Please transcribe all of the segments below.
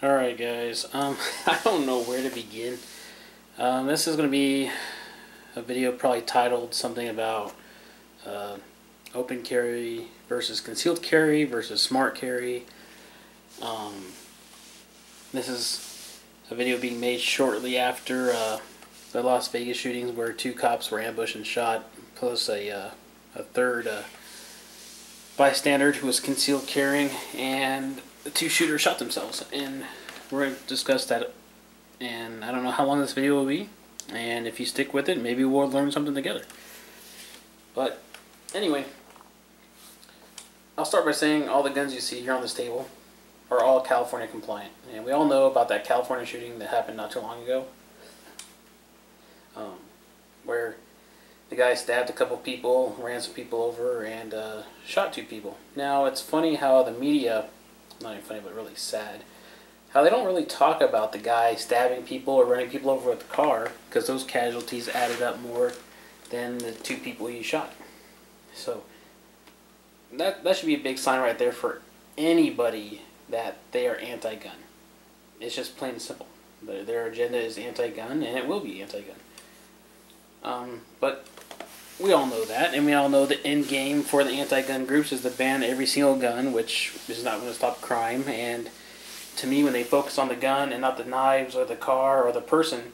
Alright guys, I don't know where to begin. This is going to be a video probably titled something about open carry versus concealed carry versus smart carry. This is a video being made shortly after the Las Vegas shootings where two cops were ambushed and shot, plus a third bystander who was concealed carrying, and the two shooters shot themselves. And we're going to discuss that, and I don't know how long this video will be, and if you stick with it, maybe we'll learn something together. But anyway, I'll start by saying all the guns you see here on this table are all California compliant, and we all know about that California shooting that happened not too long ago, where the guy stabbed a couple people, ran some people over, and shot two people. Now, it's funny how the media, not even funny, but really sad, how they don't really talk about the guy stabbing people or running people over with the car, because those casualties added up more than the two people you shot. So, that should be a big sign right there for anybody that they are anti-gun. It's just plain and simple. Their agenda is anti-gun, and it will be anti-gun. But we all know that, and we all know the end game for the anti-gun groups is to ban every single gun, which is not going to stop crime. And to me, when they focus on the gun and not the knives or the car or the person,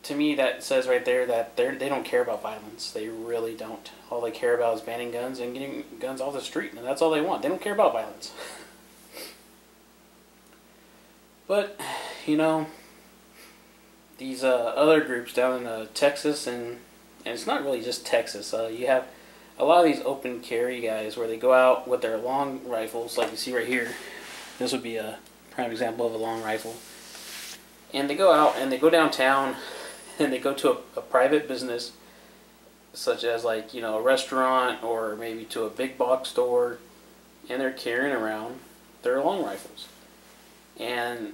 to me that says right there that they don't care about violence. They really don't. All they care about is banning guns and getting guns off the street, and that's all they want. They don't care about violence. But, you know, these other groups down in Texas, and it's not really just Texas. You have a lot of these open carry guys where they go out with their long rifles, like you see right here. This would be a prime example of a long rifle. And they go out and they go downtown and they go to a private business, such as, like, you know, a restaurant or maybe to a big box store, and they're carrying around their long rifles. And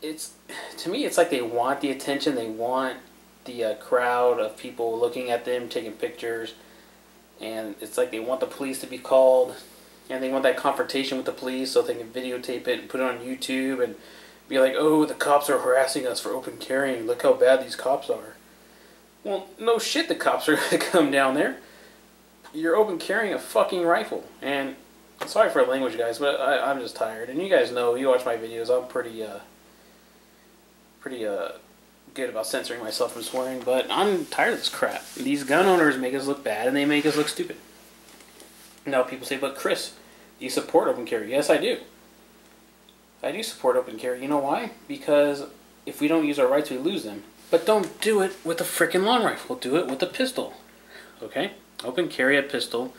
to me, it's like they want the attention. They want the crowd of people looking at them, taking pictures, and it's like they want the police to be called, and they want that confrontation with the police so they can videotape it and put it on YouTube and be like, oh, the cops are harassing us for open carrying. Look how bad these cops are. Well, no shit, the cops are going to come down there. You're open carrying a fucking rifle. And sorry for the language, guys, but I'm just tired. And you guys know, you watch my videos, I'm pretty good about censoring myself from swearing, but I'm tired of this crap. These gun owners make us look bad, and they make us look stupid. Now people say, but Chris, you support open carry. Yes, I do. I do support open carry. You know why? Because if we don't use our rights, we lose them. But don't do it with a frickin' long rifle. Do it with a pistol. Okay? Open carry a pistol.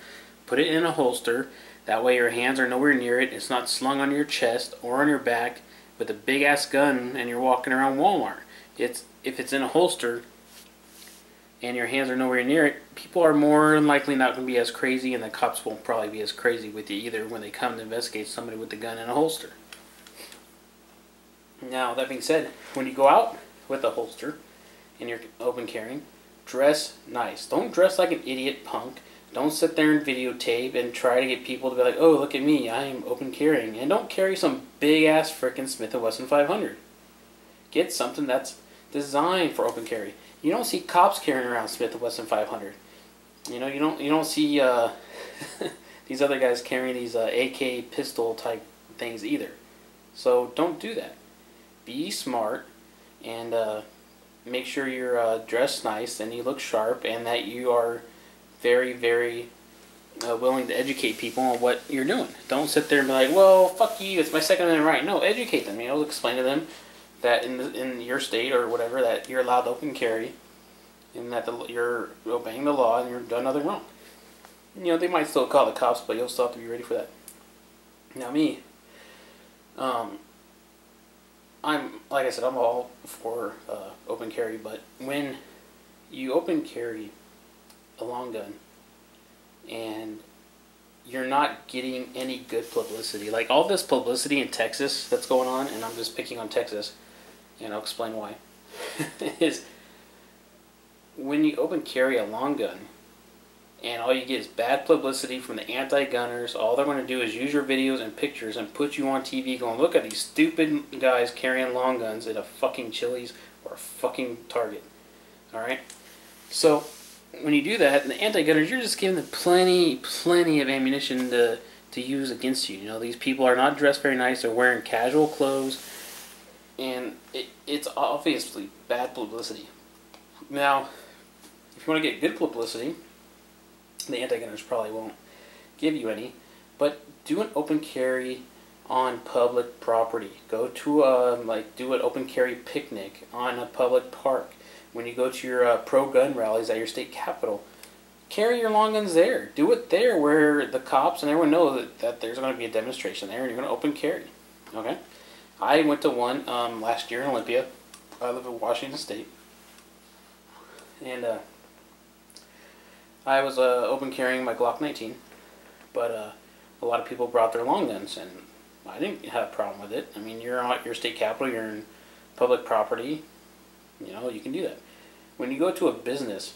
Put it in a holster. That way your hands are nowhere near it. It's not slung on your chest or on your back with a big ass gun and you're walking around Walmart. If it's in a holster and your hands are nowhere near it, people are more than likely not going to be as crazy, and the cops won't probably be as crazy with you either when they come to investigate somebody with the gun in a holster. Now, that being said, when you go out with a holster and you're open carrying, dress nice. Don't dress like an idiot punk. Don't sit there and videotape and try to get people to be like, oh, look at me, I am open carrying. And don't carry some big ass frickin' Smith & Wesson 500. Get something that's designed for open carry. You don't see cops carrying around Smith & Wesson 500. You know, you don't see these other guys carrying these AK pistol type things either. So don't do that. Be smart and make sure you're dressed nice and you look sharp, and that you are very, very willing to educate people on what you're doing. Don't sit there and be like, well, fuck you, it's my Second Amendment right. No, educate them. You know, explain to them that in your state or whatever, that you're allowed to open carry, and that you're obeying the law and you're done nothing wrong. You know, they might still call the cops, but you'll still have to be ready for that. Now me, I'm, like I said, I'm all for open carry, but when you open carry a long gun and you're not getting any good publicity, like all this publicity in Texas that's going on, and I'm just picking on Texas, and I'll explain why, is when you open carry a long gun and all you get is bad publicity from the anti-gunners. All they're going to do is use your videos and pictures and put you on TV going, look at these stupid guys carrying long guns at a fucking Chili's or a fucking Target. Alright? So, when you do that, the anti-gunners, you're just giving them plenty of ammunition to use against you. You know, these people are not dressed very nice. They're wearing casual clothes, and it's obviously bad publicity. Now, if you want to get good publicity, the anti-gunners probably won't give you any, but do an open carry on public property. Go to do an open carry picnic on a public park. When you go to your pro-gun rallies at your state capitol, carry your long guns there. Do it there where the cops and everyone know that there's going to be a demonstration there and you're going to open carry. Okay? I went to one last year in Olympia. I live in Washington State. And I was open carrying my Glock 19. But a lot of people brought their long guns, and I didn't have a problem with it. I mean, you're at your state capitol, you're in public property. You know, you can do that. When you go to a business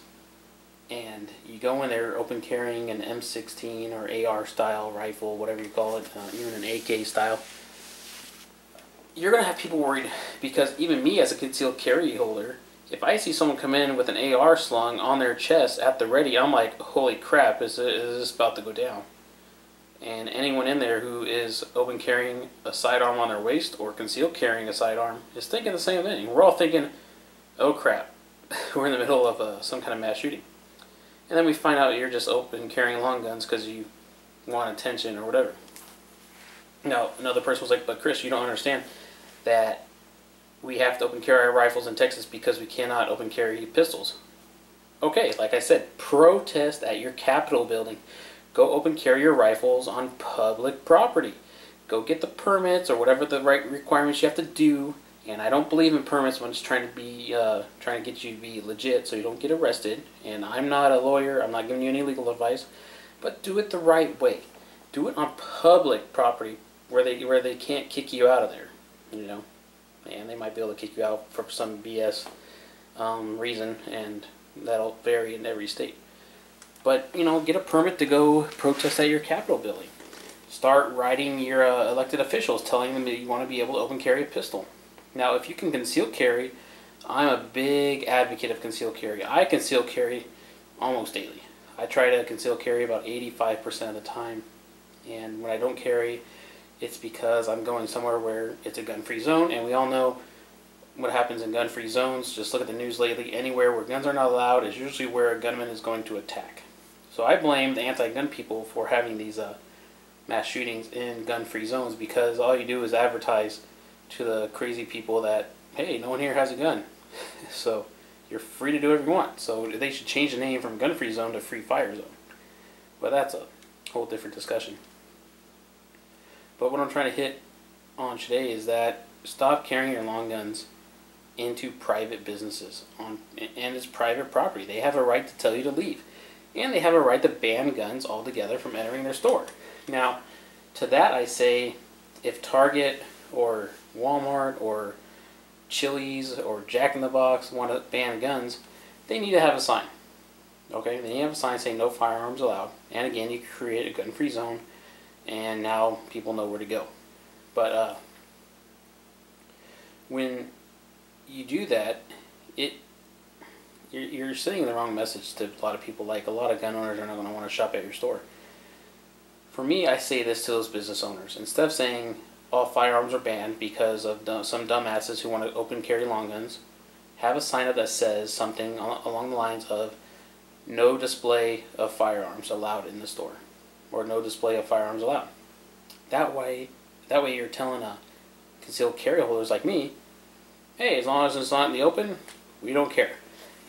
and you go in there open carrying an M16 or AR style rifle, whatever you call it, even an AK style, you're going to have people worried, because even me as a concealed carry holder, if I see someone come in with an AR slung on their chest at the ready, I'm like, holy crap, is this about to go down? And anyone in there who is open carrying a sidearm on their waist or concealed carrying a sidearm is thinking the same thing. We're all thinking, oh crap, we're in the middle of some kind of mass shooting. And then we find out you're just open carrying long guns because you want attention or whatever. Now, another person was like, but Chris, you don't understand that we have to open carry our rifles in Texas because we cannot open carry pistols. Okay, like I said, protest at your Capitol building. Go open carry your rifles on public property. Go get the permits or whatever the right requirements you have to do. And I don't believe in permits when it's trying to get you to be legit so you don't get arrested. And I'm not a lawyer. I'm not giving you any legal advice. But do it the right way. Do it on public property where they can't kick you out of there. You know, and they might be able to kick you out for some BS reason, and that'll vary in every state. But you know, get a permit to go protest at your Capitol building. Start writing your elected officials, telling them that you want to be able to open carry a pistol. Now, if you can conceal carry, I'm a big advocate of conceal carry. I conceal carry almost daily. I try to conceal carry about 85% of the time. And when I don't carry, it's because I'm going somewhere where it's a gun-free zone. And we all know what happens in gun-free zones. Just look at the news lately. Anywhere where guns are not allowed is usually where a gunman is going to attack. So I blame the anti-gun people for having these mass shootings in gun-free zones, because all you do is advertise to the crazy people that, hey, no one here has a gun. So you're free to do whatever you want. So they should change the name from gun-free zone to free fire zone. But that's a whole different discussion. But what I'm trying to hit on today is that stop carrying your long guns into private businesses and it's private property. They have a right to tell you to leave. And they have a right to ban guns altogether from entering their store. Now, to that I say, if Target or Walmart or Chili's or Jack in the Box want to ban guns, they need to have a sign. Okay, they need to have a sign saying no firearms allowed. And again, you create a gun-free zone, and now people know where to go. But when you do that, you're sending the wrong message to a lot of people. Like, a lot of gun owners are not going to want to shop at your store. For me, I say this to those business owners. Instead of saying all firearms are banned because of some dumbasses who want to open carry long guns, have a sign up that says something along the lines of no display of firearms allowed in the store, or no display of firearms allowed. That way you're telling concealed carry holders like me, hey, as long as it's not in the open, we don't care.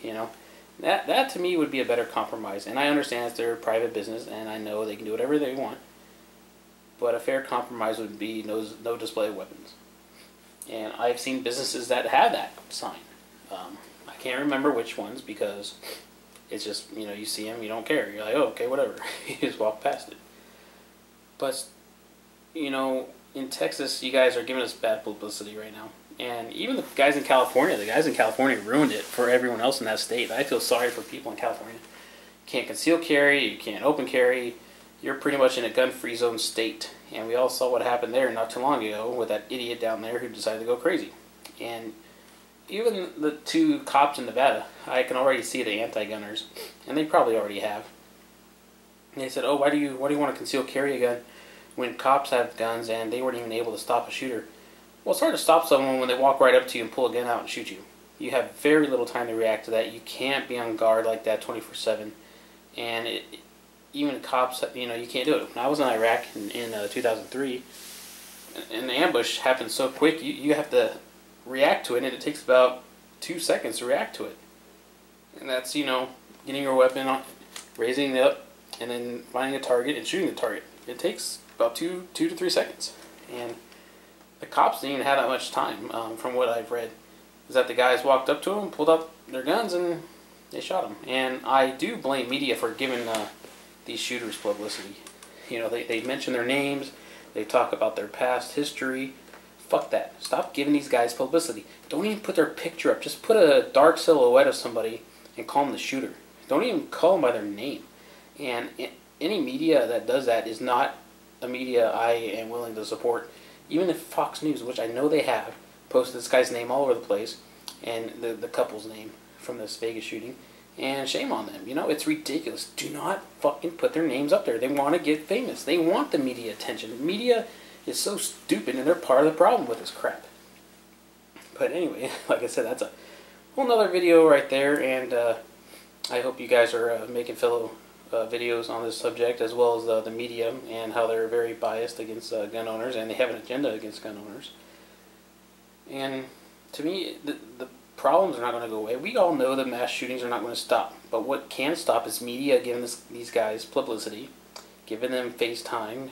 You know, that to me would be a better compromise. And I understand it's their private business, and I know they can do whatever they want. But a fair compromise would be no display of weapons. And I've seen businesses that have that sign. I can't remember which ones, because it's just, you know, you see them, you don't care. You're like, oh, okay, whatever. You just walk past it. But, you know, in Texas, you guys are giving us bad publicity right now. And even the guys in California ruined it for everyone else in that state. I feel sorry for people in California. can't conceal carry, you can't open carry. You're pretty much in a gun-free zone state. And we all saw what happened there not too long ago with that idiot down there who decided to go crazy. And even the 2 cops in Nevada, I can already see the anti-gunners, and they probably already have. And they said, "Oh, why do you want to conceal carry a gun when cops have guns and they weren't even able to stop a shooter?" Well, it's hard to stop someone when they walk right up to you and pull a gun out and shoot you. You have very little time to react to that. You can't be on guard like that 24/7. And even cops, you can't do it. When I was in Iraq in 2003, an ambush happens so quick, you have to react to it, and it takes about 2 seconds to react to it. And that's, getting your weapon on, raising it up, and then finding a target and shooting the target. It takes about 2 to 3 seconds. And the cops didn't even have that much time, from what I've read. Is that the guys walked up to them, pulled out their guns, and they shot them. And I do blame media for giving these shooters publicity. They mention their names, they talk about their past history. Fuck that. Stop giving these guys publicity. Don't even put their picture up. Just put a dark silhouette of somebody and call them the shooter. Don't even call them by their name. And any media that does that is not a media I am willing to support. Even if Fox News, which I know they have, posted this guy's name all over the place, and the couple's name from this Vegas shooting, and shame on them. It's ridiculous. Do not fucking put their names up there. They want to get famous. They want the media attention. Media is so stupid, and they're part of the problem with this crap. But anyway, like I said, that's a whole nother video right there, and I hope you guys are making fellow videos on this subject, as well as the media, and how they're very biased against gun owners, and they have an agenda against gun owners. And to me, the problems are not going to go away. We all know that mass shootings are not going to stop, but what can stop is media giving these guys publicity, giving them face time.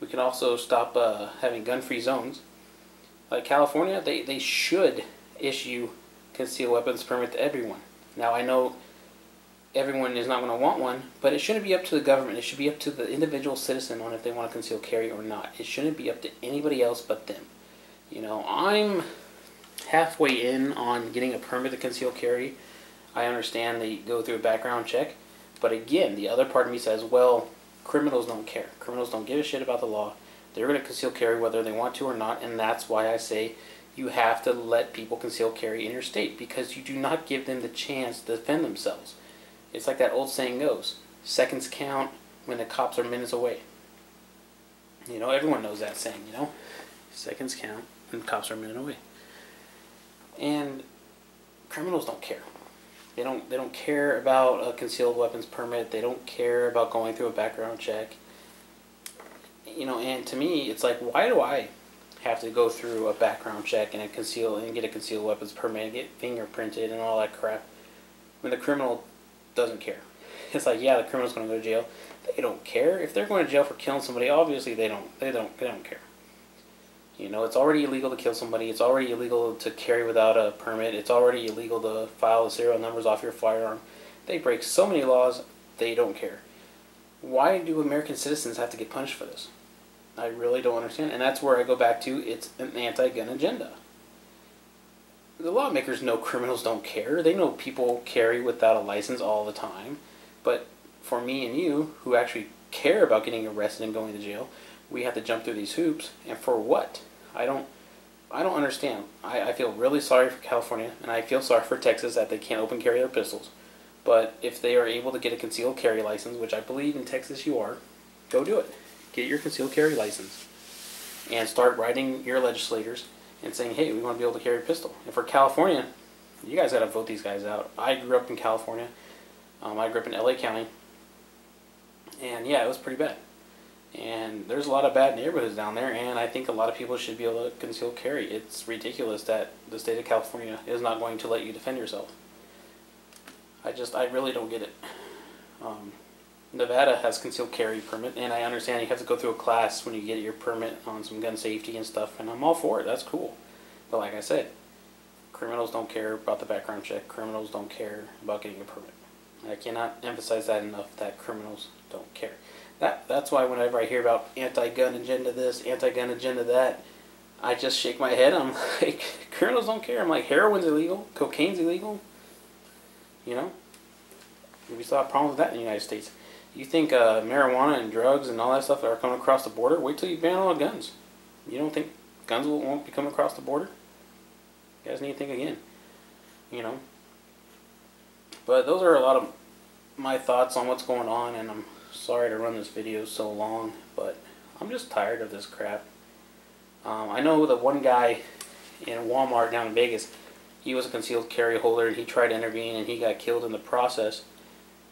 We can also stop having gun-free zones. Like California, they should issue concealed weapons permit to everyone. Now, I know everyone is not going to want one, but it shouldn't be up to the government. It should be up to the individual citizen on if they want to conceal carry or not. It shouldn't be up to anybody else but them. I'm halfway in on getting a permit to conceal carry. I understand they go through a background check, but again, the other part of me says, well, criminals don't care. Criminals don't give a shit about the law. They're going to conceal carry whether they want to or not, and that's why I say you have to let people conceal carry in your state, because you do not give them the chance to defend themselves. It's like that old saying goes, seconds count when the cops are minutes away. Everyone knows that saying, seconds count when cops are a minute away. And criminals don't care. They don't care about a concealed weapons permit. They don't care about going through a background check. And to me, it's like, why do I have to go through a background check and get a concealed weapons permit and get fingerprinted and all that crap when the criminal doesn't care? It's like, yeah, the criminal's going to go to jail. They don't care. If they're going to jail for killing somebody, obviously they don't care. It's already illegal to kill somebody. It's already illegal to carry without a permit. It's already illegal to file the serial numbers off your firearm. They break so many laws, they don't care. Why do American citizens have to get punished for this? I really don't understand. And that's where I go back to, it's an anti-gun agenda. The lawmakers know criminals don't care. They know people carry without a license all the time. But for me and you, who actually care about getting arrested and going to jail, we have to jump through these hoops. And for what? I don't understand. I feel really sorry for California, and I feel sorry for Texas that they can't open carry their pistols. But if they are able to get a concealed carry license, which I believe in Texas you are, go do it. Get your concealed carry license. And start writing your legislators and saying, hey, we want to be able to carry a pistol. And for California, you guys got to vote these guys out. I grew up in California. I grew up in LA County. And yeah, it was pretty bad. And there's a lot of bad neighborhoods down there, and I think a lot of people should be able to conceal carry. It's ridiculous that the state of California is not going to let you defend yourself. I really don't get it. Nevada has concealed carry permit, and I understand you have to go through a class when you get your permit on some gun safety and stuff, and I'm all for it. That's cool. But like I said, criminals don't care about the background check. Criminals don't care about getting a permit. I cannot emphasize that enough, that criminals don't care. That's why whenever I hear about anti-gun agenda this, anti-gun agenda that, I just shake my head. I'm like, criminals don't care. I'm like, heroin's illegal, cocaine's illegal, We still have problems with that in the United States. You think marijuana and drugs and all that stuff are coming across the border? Wait till you ban all guns. You don't think guns won't be coming across the border? You guys need to think again. You know. But those are a lot of my thoughts on what's going on, and I'm sorry to run this video so long, but I'm just tired of this crap. I know the one guy in Walmart down in Vegas, he was a concealed carry holder, and he tried to intervene, and he got killed in the process.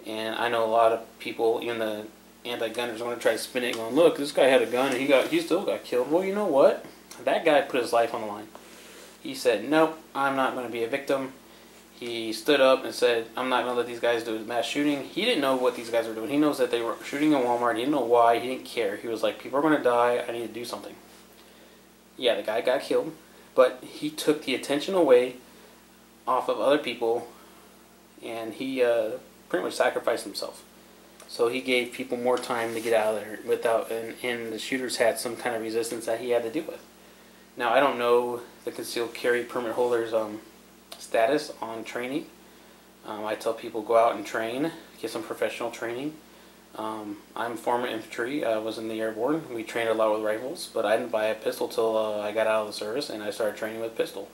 And I know a lot of people, even the anti-gunners, want to try to spin it going, look, this guy had a gun, and he still got killed. Well, you know what? That guy put his life on the line. He said, nope, I'm not going to be a victim. He stood up and said, I'm not going to let these guys do a mass shooting. He didn't know what these guys were doing. He knows that they were shooting in Walmart. He didn't know why. He didn't care. He was like, people are going to die. I need to do something. Yeah, the guy got killed, but he took the attention away off of other people, and he pretty much sacrificed himself. So he gave people more time to get out of there without, and the shooters had some kind of resistance that he had to deal with. Now, I don't know the concealed carry permit holders' status on training. I tell people go out and train, get some professional training. I'm former infantry. I was in the airborne. We trained a lot with rifles, but I didn't buy a pistol till I got out of the service, and I started training with pistol.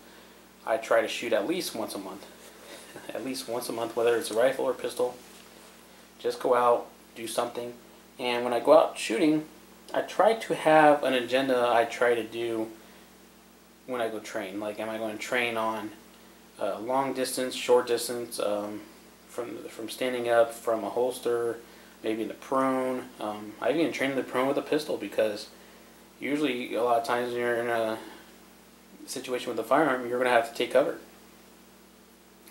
I try to shoot at least once a month. At least once a month, whether it's a rifle or pistol. Just go out, do something. And when I go out shooting, I try to have an agenda I try to do when I go train. Like, am I going to train on long distance, short distance, from standing up, from a holster, maybe in the prone. I've even trained in the prone with a pistol, because usually a lot of times when you're in a situation with a firearm, you're going to have to take cover.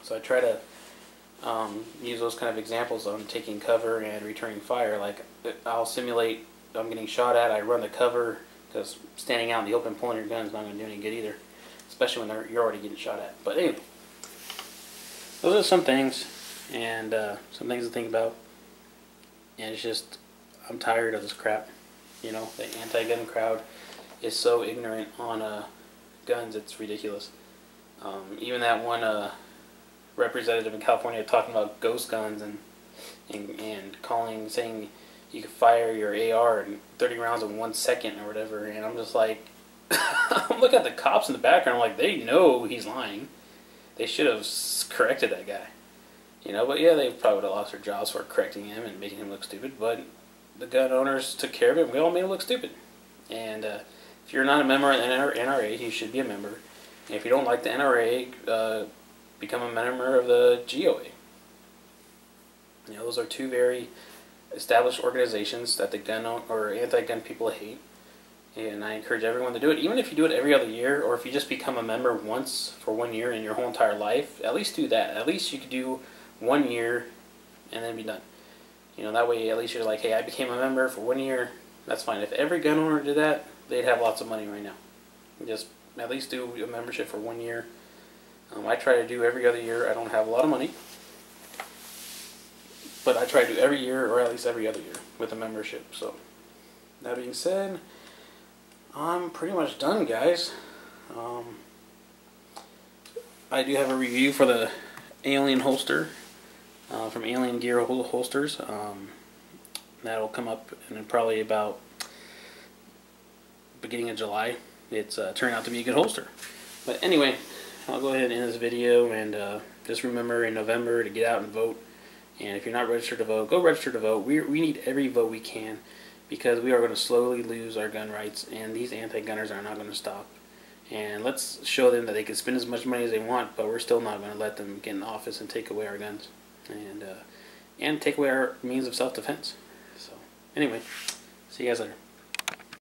So I try to use those kind of examples on taking cover and returning fire. Like, I'll simulate I'm getting shot at, I run the cover, because standing out in the open pulling your gun is not going to do any good either, especially when you're already getting shot at. But anyway, those are some things, and some things to think about. And it's just, I'm tired of this crap. You know, the anti-gun crowd is so ignorant on guns, it's ridiculous. Even that one representative in California talking about ghost guns and saying you could fire your AR in 30 rounds in 1 second or whatever, and I'm just like, I'm looking at the cops in the background, I'm like, they know he's lying. They should have corrected that guy. You know, but yeah, they probably would have lost their jobs for correcting him and making him look stupid, but the gun owners took care of it, and we all made him look stupid. And if you're not a member of the NRA, you should be a member. And if you don't like the NRA, become a member of the GOA. You know, those are two very established organizations that the gun or anti-gun people hate. And I encourage everyone to do it. Even if you do it every other year, or if you just become a member once for 1 year in your whole entire life, at least do that. At least you could do 1 year and then be done. You know, that way at least you're like, hey, I became a member for 1 year. That's fine. If every gun owner did that, they'd have lots of money right now. Just at least do a membership for 1 year. I try to do every other year. I don't have a lot of money, but I try to do every year, or at least every other year, with a membership. So, that being said, I'm pretty much done, guys. I do have a review for the Alien holster from Alien Gear Holsters. That'll come up in probably about beginning of July. It's turned out to be a good holster. But anyway, I'll go ahead and end this video, and just remember in November to get out and vote. And if you're not registered to vote, go register to vote. We need every vote we can, because we are going to slowly lose our gun rights, and these anti-gunners are not going to stop. And let's show them that they can spend as much money as they want, but we're still not going to let them get in office and take away our guns, and take away our means of self-defense. So anyway, see you guys later.